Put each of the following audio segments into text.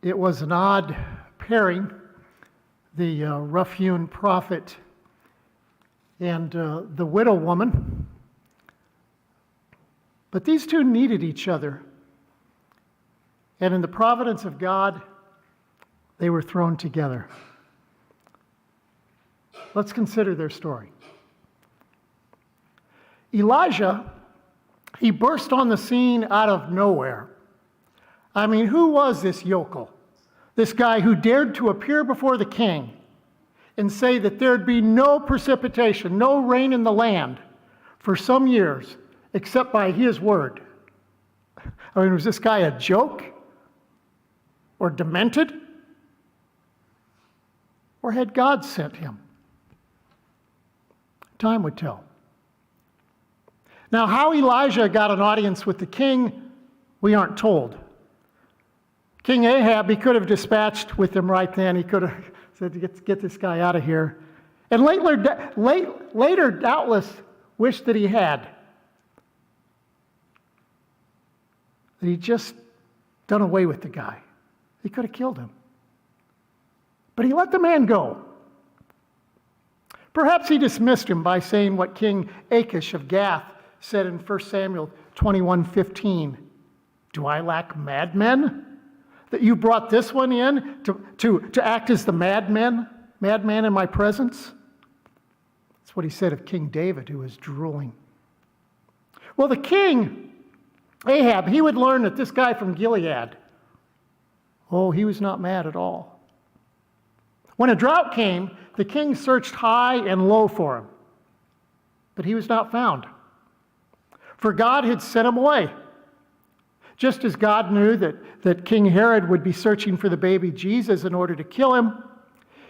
It was an odd pairing, the rough-hewn prophet and the widow woman. But these two needed each other. And in the providence of God, they were thrown together. Let's consider their story. Elijah, he burst on the scene out of nowhere. I mean, who was this yokel? This guy who dared to appear before the king and say that there'd be no precipitation, no rain in the land for some years, except by his word. I mean, was this guy a joke? Or demented? Or had God sent him? Time would tell. Now, how Elijah got an audience with the king, we aren't told. King Ahab, he could have dispatched with him right then. He could have said, get this guy out of here. And later doubtless wished that he had. That he'd just done away with the guy. He could have killed him. But he let the man go. Perhaps he dismissed him by saying what King Achish of Gath said in 1 Samuel 21:15. Do I lack madmen? That you brought this one in to act as the madman in my presence? That's what he said of King David, who was drooling. Well, the king, Ahab, he would learn that this guy from Gilead, oh, he was not mad at all. When a drought came, the king searched high and low for him, but he was not found. For God had sent him away. Just as God knew that King Herod would be searching for the baby Jesus in order to kill him,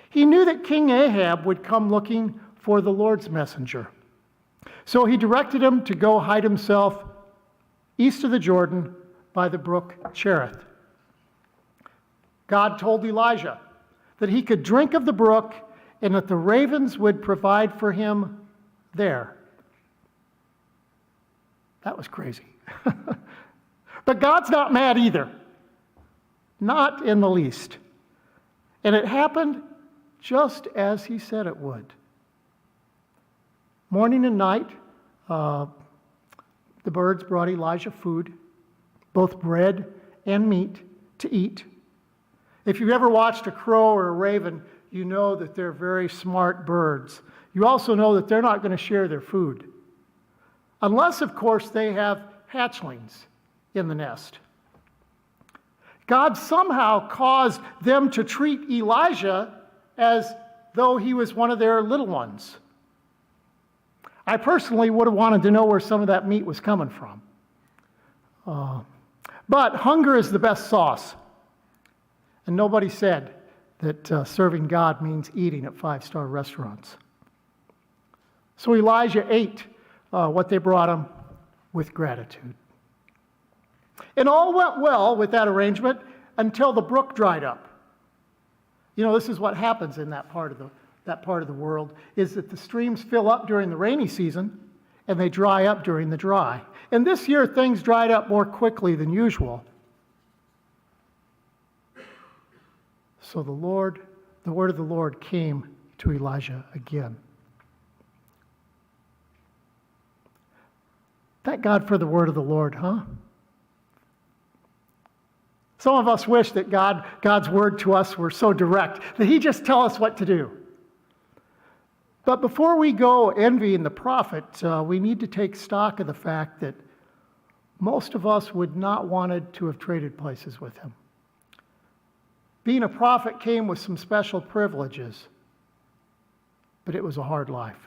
he knew that King Ahab would come looking for the Lord's messenger. So he directed him to go hide himself east of the Jordan by the brook Cherith. God told Elijah that he could drink of the brook and that the ravens would provide for him there. That was crazy. But God's not mad either. Not in the least. And it happened just as he said it would. Morning and night, the birds brought Elijah food, both bread and meat to eat. If you've ever watched a crow or a raven, you know that they're very smart birds. You also know that they're not going to share their food. Unless, of course, they have hatchlings in the nest. God somehow caused them to treat Elijah as though he was one of their little ones. I personally would have wanted to know where some of that meat was coming from. But hunger is the best sauce. And nobody said that serving God means eating at five-star restaurants. So Elijah ate what they brought him with gratitude. And all went well with that arrangement until the brook dried up. You know, this is what happens in that part of the world, is that the streams fill up during the rainy season and they dry up during the dry. And this year things dried up more quickly than usual. So the word of the Lord came to Elijah again. Thank God for the word of the Lord, huh? Some of us wish that God's word to us were so direct that he just tell us what to do. But before we go envying the prophet, we need to take stock of the fact that most of us would not wanted to have traded places with him. Being a prophet came with some special privileges, but it was a hard life.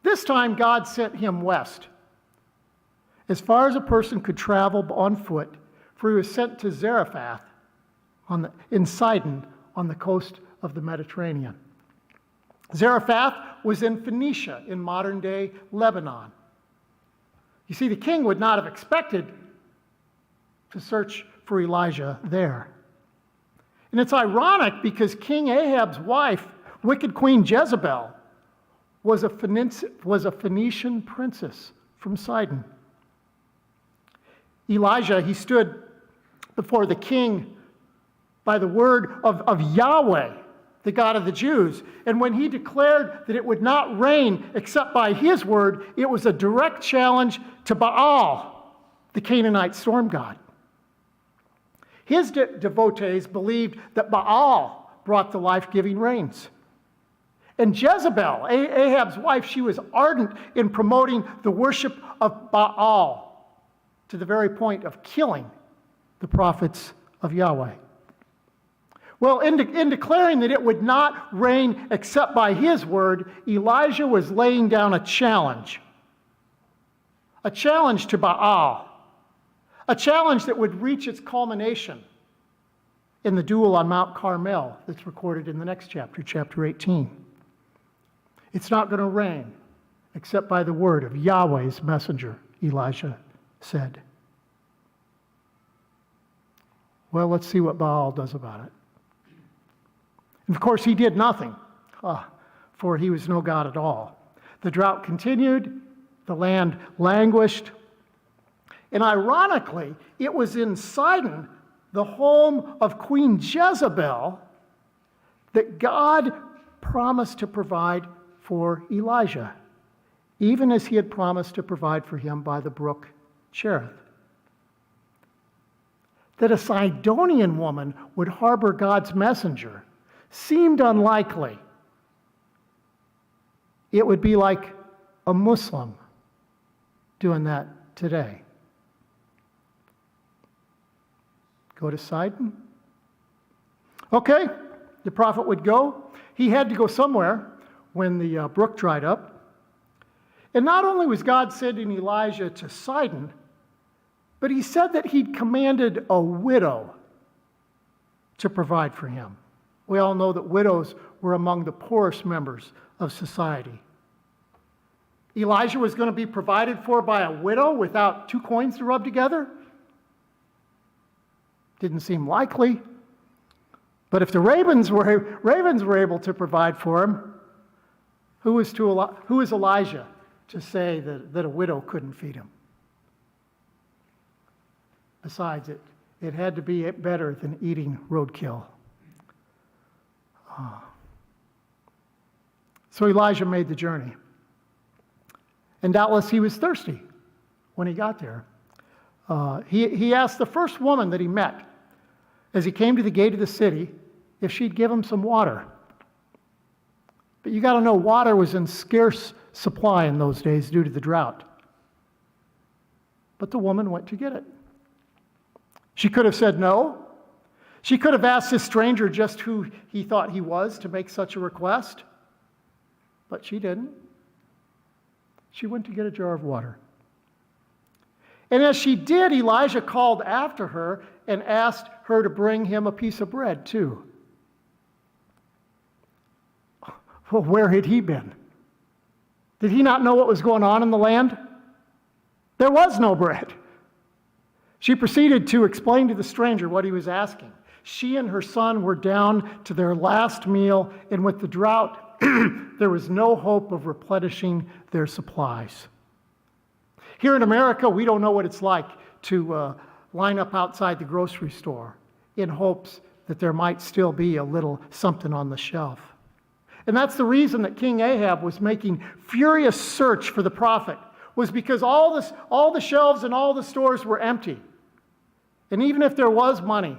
This time, God sent him west, as far as a person could travel on foot, for he was sent to Zarephath in Sidon on the coast of the Mediterranean. Zarephath was in Phoenicia, in modern-day Lebanon. You see, the king would not have expected to search for Elijah there. And it's ironic because King Ahab's wife, wicked Queen Jezebel, was a Phoenician princess from Sidon. Elijah, he stood before the king by the word of Yahweh, the God of the Jews. And when he declared that it would not rain except by his word, it was a direct challenge to Baal, the Canaanite storm god. His devotees believed that Baal brought the life-giving rains. And Jezebel, Ahab's wife, she was ardent in promoting the worship of Baal to the very point of killing the prophets of Yahweh. Well, in declaring that it would not rain except by his word, Elijah was laying down a challenge to Baal, a challenge that would reach its culmination in the duel on Mount Carmel that's recorded in the next chapter, chapter 18. It's not going to rain except by the word of Yahweh's messenger, Elijah said. Well, let's see what Baal does about it. And of course, he did nothing, for he was no God at all. The drought continued, the land languished, and ironically, it was in Sidon, the home of Queen Jezebel, that God promised to provide for Elijah, even as he had promised to provide for him by the brook Cherith. That a Sidonian woman would harbor God's messenger seemed unlikely. It would be like a Muslim doing that today. Go to Sidon? Okay, the prophet would go. He had to go somewhere when the brook dried up. And not only was God sending Elijah to Sidon, but he said that he'd commanded a widow to provide for him. We all know that widows were among the poorest members of society. Elijah was going to be provided for by a widow without 2 coins to rub together? Didn't seem likely. But if the ravens were able to provide for him, who is Elijah to say that a widow couldn't feed him? Besides, it had to be better than eating roadkill. So Elijah made the journey. And doubtless he was thirsty when he got there. He asked the first woman that he met as he came to the gate of the city if she'd give him some water. But you got to know, water was in scarce supply in those days due to the drought. But the woman went to get it. She could have said no. She could have asked this stranger just who he thought he was to make such a request. But she didn't. She went to get a jar of water. And as she did, Elijah called after her and asked her to bring him a piece of bread too. Well, where had he been? Did he not know what was going on in the land? There was no bread. She proceeded to explain to the stranger what he was asking. She and her son were down to their last meal, and with the drought, there was no hope of replenishing their supplies. Here in America, we don't know what it's like to line up outside the grocery store in hopes that there might still be a little something on the shelf. And that's the reason that King Ahab was making furious search for the prophet, was because all the shelves and all the stores were empty. And even if there was money,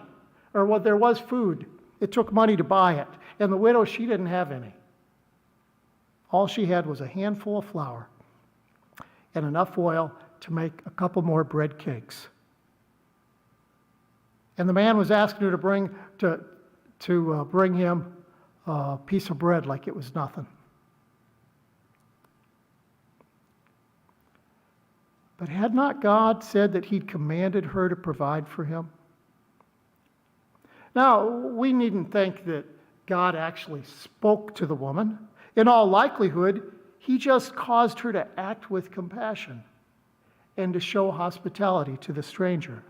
or what there was food, it took money to buy it. And the widow, she didn't have any. All she had was a handful of flour and enough oil to make a couple more bread cakes. And the man was asking her to bring him a piece of bread like it was nothing. But had not God said that he'd commanded her to provide for him? Now, we needn't think that God actually spoke to the woman. In all likelihood, he just caused her to act with compassion and to show hospitality to the stranger.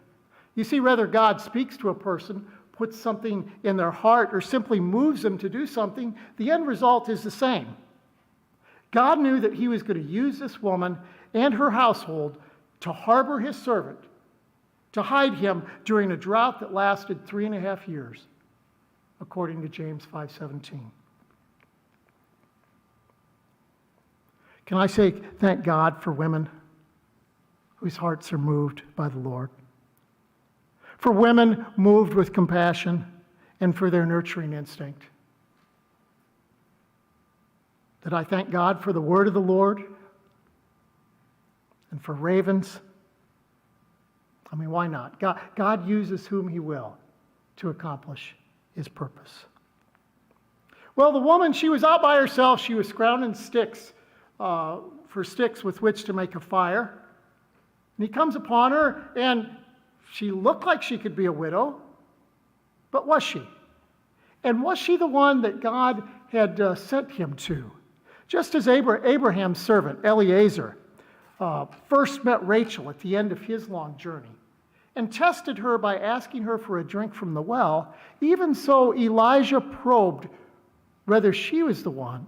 You see, whether God speaks to a person, puts something in their heart, or simply moves them to do something, the end result is the same. God knew that he was going to use this woman and her household to harbor his servant to hide him during a drought that lasted 3.5 years, according to James 5:17. Can I say thank God for women whose hearts are moved by the Lord? For women moved with compassion and for their nurturing instinct. That I thank God for the word of the Lord and for ravens. I mean, why not? God uses whom he will to accomplish his purpose. Well, the woman, she was out by herself. She was scrounging sticks for sticks with which to make a fire. And he comes upon her, and she looked like she could be a widow, but was she? And was she the one that God had sent him to? Just as Abraham's servant, Eliezer, first met Rachel at the end of his long journey and tested her by asking her for a drink from the well, even so Elijah probed whether she was the one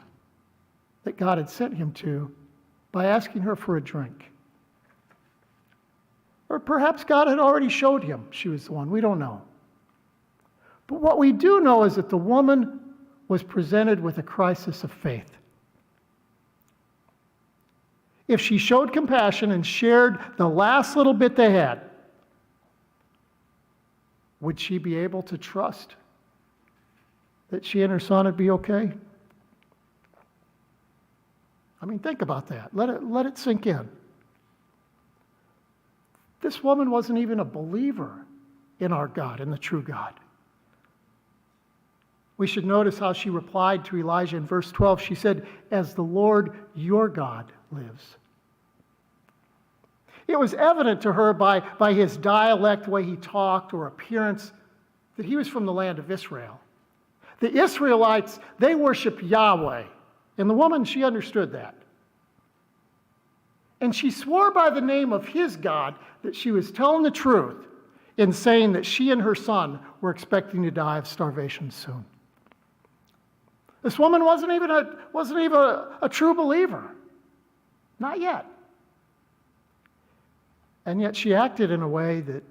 that God had sent him to by asking her for a drink. Or perhaps God had already showed him she was the one. We don't know. But what we do know is that the woman was presented with a crisis of faith. If she showed compassion and shared the last little bit they had, would she be able to trust that she and her son would be okay? I mean, think about that. Let it sink in. This woman wasn't even a believer in our God, in the true God. We should notice how she replied to Elijah in verse 12. She said, "As the Lord your God lives." It was evident to her by his dialect, the way he talked, or appearance, that he was from the land of Israel. The Israelites, they worship Yahweh. And the woman, she understood that. And she swore by the name of his God that she was telling the truth in saying that she and her son were expecting to die of starvation soon. This woman wasn't even a true believer. Not yet. And yet she acted in a way that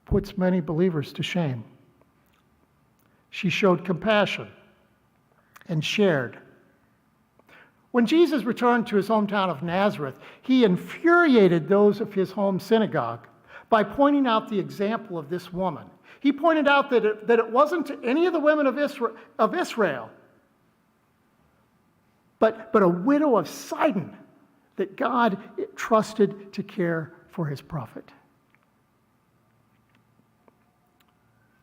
puts many believers to shame. She showed compassion and shared. When Jesus returned to his hometown of Nazareth, he infuriated those of his home synagogue by pointing out the example of this woman. He pointed out that it wasn't to any of the women of Israel, but a widow of Sidon that God trusted to care for his prophet.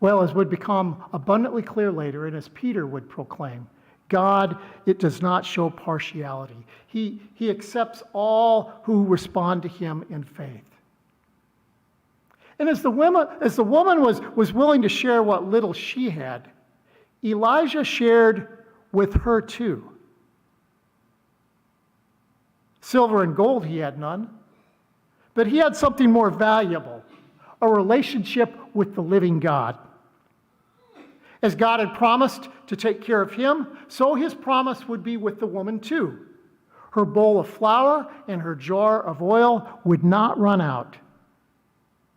Well, as would become abundantly clear later, and as Peter would proclaim, God, it does not show partiality. He accepts all who respond to him in faith. And as the woman was willing to share what little she had, Elijah shared with her too. Silver and gold he had none, but he had something more valuable, a relationship with the living God. As God had promised to take care of him, so his promise would be with the woman too. Her bowl of flour and her jar of oil would not run out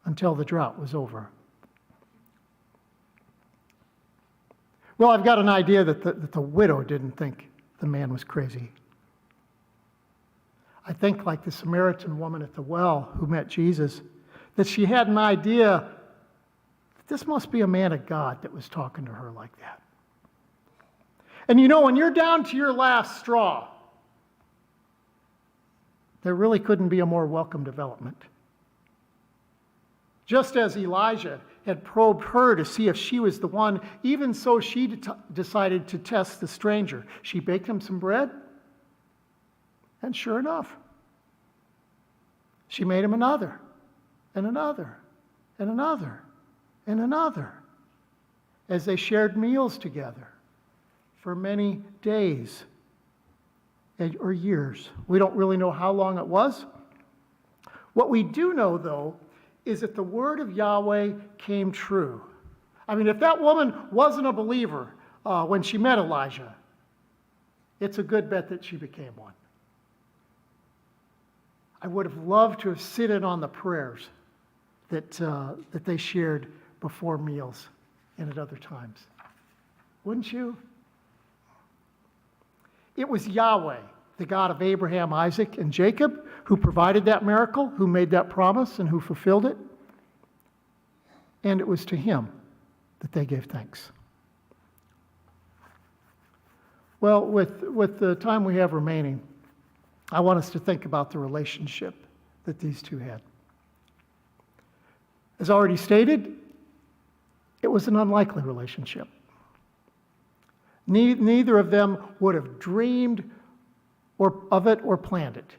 until the drought was over. Well, I've got an idea that the widow didn't think the man was crazy. I think, like the Samaritan woman at the well who met Jesus, that she had an idea that this must be a man of God that was talking to her like that. And you know, when you're down to your last straw, there really couldn't be a more welcome development. Just as Elijah had probed her to see if she was the one, even so she decided to test the stranger. She baked him some bread, and sure enough, she made him another, and another, and another, and another, as they shared meals together for many days or years. We don't really know how long it was. What we do know, though, is that the word of Yahweh came true. I mean, if that woman wasn't a believer when she met Elijah, it's a good bet that she became one. I would have loved to have sit in on the prayers that they shared before meals and at other times. Wouldn't you? It was Yahweh, the God of Abraham, Isaac, and Jacob, who provided that miracle, who made that promise, and who fulfilled it. And it was to him that they gave thanks. Well, with the time we have remaining, I want us to think about the relationship that these two had. As already stated, it was an unlikely relationship. Neither of them would have dreamed of it or planned it.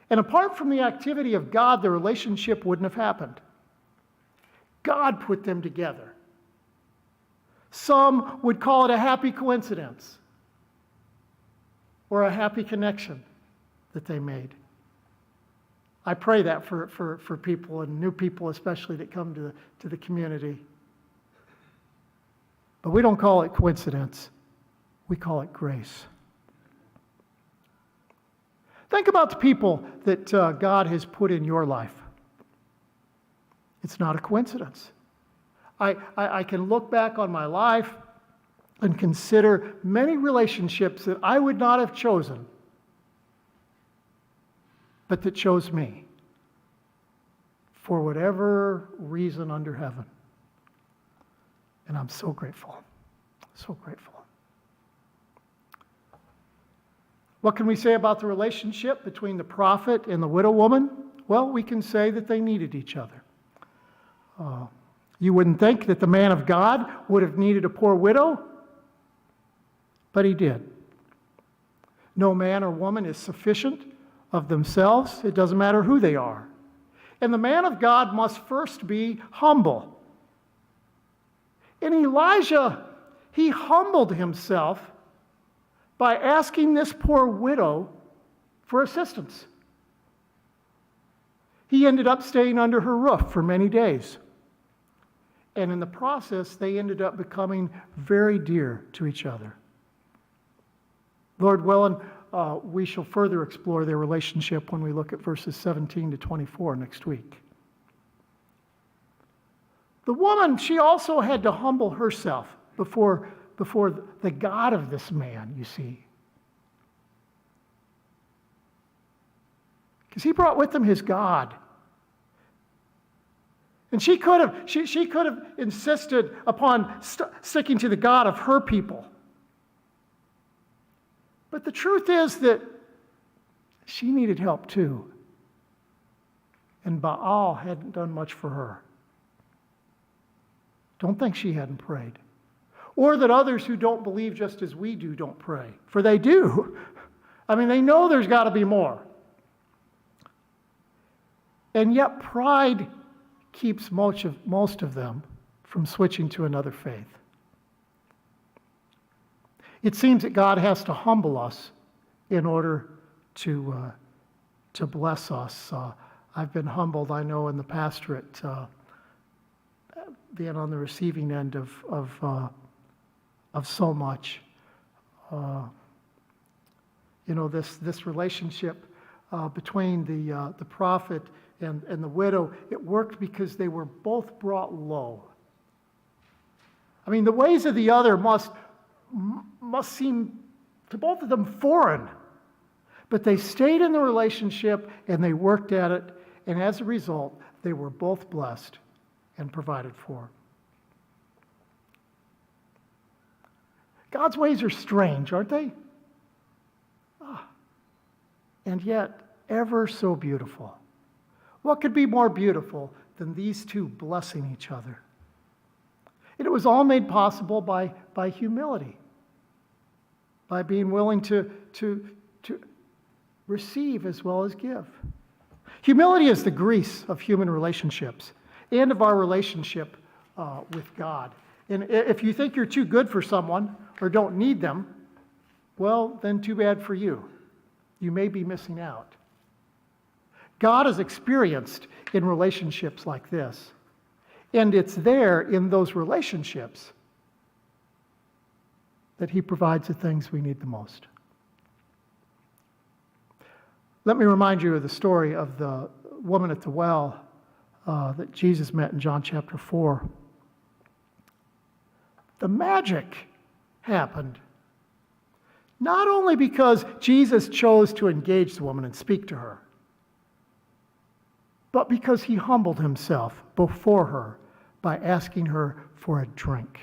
And apart from the activity of God, the relationship wouldn't have happened. God put them together. Some would call it a happy coincidence or a happy connection that they made. I pray that for people, and new people especially, that come to the community. But we don't call it coincidence. We call it grace. Think about the people that God has put in your life. It's not a coincidence. I can look back on my life and consider many relationships that I would not have chosen, but that chose me for whatever reason under heaven. And I'm so grateful, so grateful. What can we say about the relationship between the prophet and the widow woman? Well, we can say that they needed each other. You wouldn't think that the man of God would have needed a poor widow, but he did. No man or woman is sufficient of themselves. It doesn't matter who they are. And the man of God must first be humble. And Elijah, he humbled himself by asking this poor widow for assistance. He ended up staying under her roof for many days. And in the process, they ended up becoming very dear to each other. Lord willing, we shall further explore their relationship when we look at verses 17 to 24 next week. The woman, she also had to humble herself before the God of this man, you see. Because he brought with him his God. And she could have insisted upon sticking to the God of her people. But the truth is that she needed help too. And Baal hadn't done much for her. Don't think she hadn't prayed. Or that others who don't believe just as we do don't pray. For they do. I mean, they know there's got to be more. And yet pride keeps most of them from switching to another faith. It seems that God has to humble us in order to bless us. I've been humbled, I know, in the pastorate, being on the receiving end of so much. This relationship between the prophet and the widow, it worked because they were both brought low. I mean, the ways of the other must seem to both of them foreign. But they stayed in the relationship and they worked at it, and as a result, they were both blessed and provided for. God's ways are strange, aren't they? And yet, ever so beautiful. What could be more beautiful than these two blessing each other? And it was all made possible by humility, by being willing to receive as well as give. Humility is the grease of human relationships and of our relationship with God. And if you think you're too good for someone or don't need them, well, then too bad for you. You may be missing out. God is experienced in relationships like this. And it's there in those relationships that he provides the things we need the most. Let me remind you of the story of the woman at the well that Jesus met in John chapter 4. The magic happened not only because Jesus chose to engage the woman and speak to her, but because he humbled himself before her by asking her for a drink.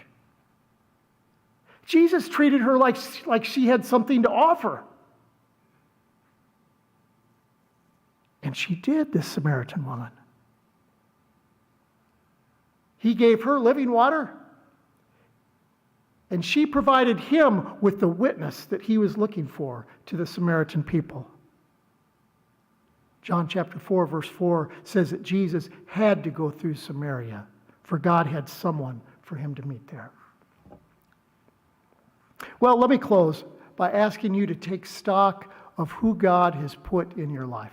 Jesus treated her like she had something to offer. And she did, this Samaritan woman. He gave her living water, and she provided him with the witness that he was looking for to the Samaritan people. John chapter 4, verse 4 says that Jesus had to go through Samaria, for God had someone for him to meet there. Well, let me close by asking you to take stock of who God has put in your life.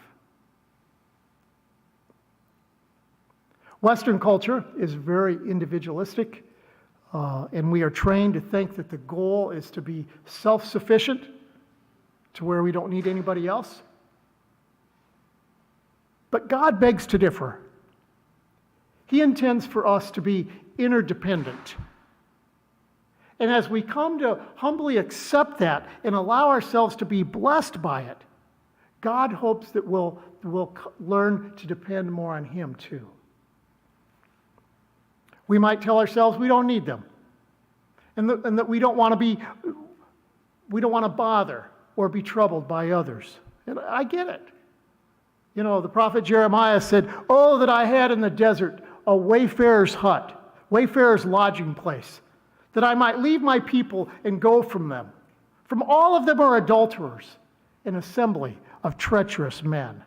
Western culture is very individualistic, and we are trained to think that the goal is to be self-sufficient to where we don't need anybody else. But God begs to differ. He intends for us to be interdependent. And as we come to humbly accept that and allow ourselves to be blessed by it, God hopes that we'll learn to depend more on Him too. We might tell ourselves we don't need them, and that we don't want to bother or be troubled by others. And I get it. You know, the prophet Jeremiah said, "Oh, that I had in the desert a wayfarer's hut, wayfarer's lodging place, that I might leave my people and go from them. From all of them are adulterers, an assembly of treacherous men."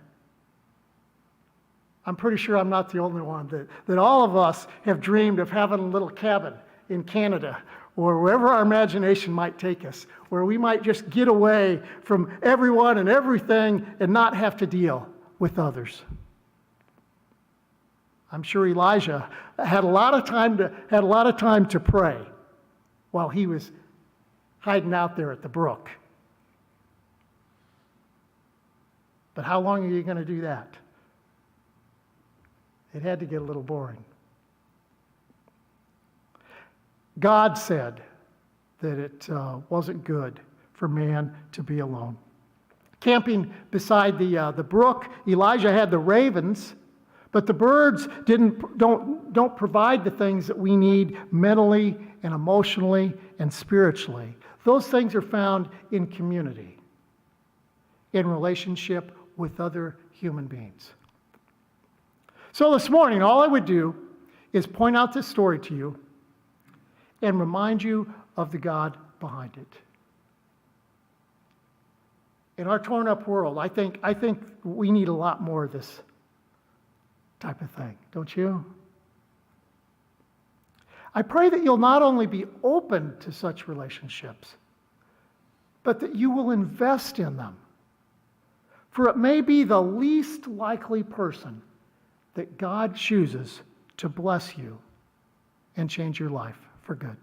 I'm pretty sure I'm not the only one, that all of us have dreamed of having a little cabin in Canada or wherever our imagination might take us, where we might just get away from everyone and everything and not have to deal with others. I'm sure Elijah had a lot of time to pray while he was hiding out there at the brook. But how long are you going to do that? It had to get a little boring. God said that it wasn't good for man to be alone. Camping beside the brook, Elijah had the ravens, but the birds don't provide the things that we need mentally and emotionally and spiritually. Those things are found in community, in relationship with other human beings. So this morning, all I would do is point out this story to you and remind you of the God behind it. In our torn up world, I think we need a lot more of this type of thing, don't you? I pray that you'll not only be open to such relationships, but that you will invest in them. For it may be the least likely person that God chooses to bless you and change your life for good.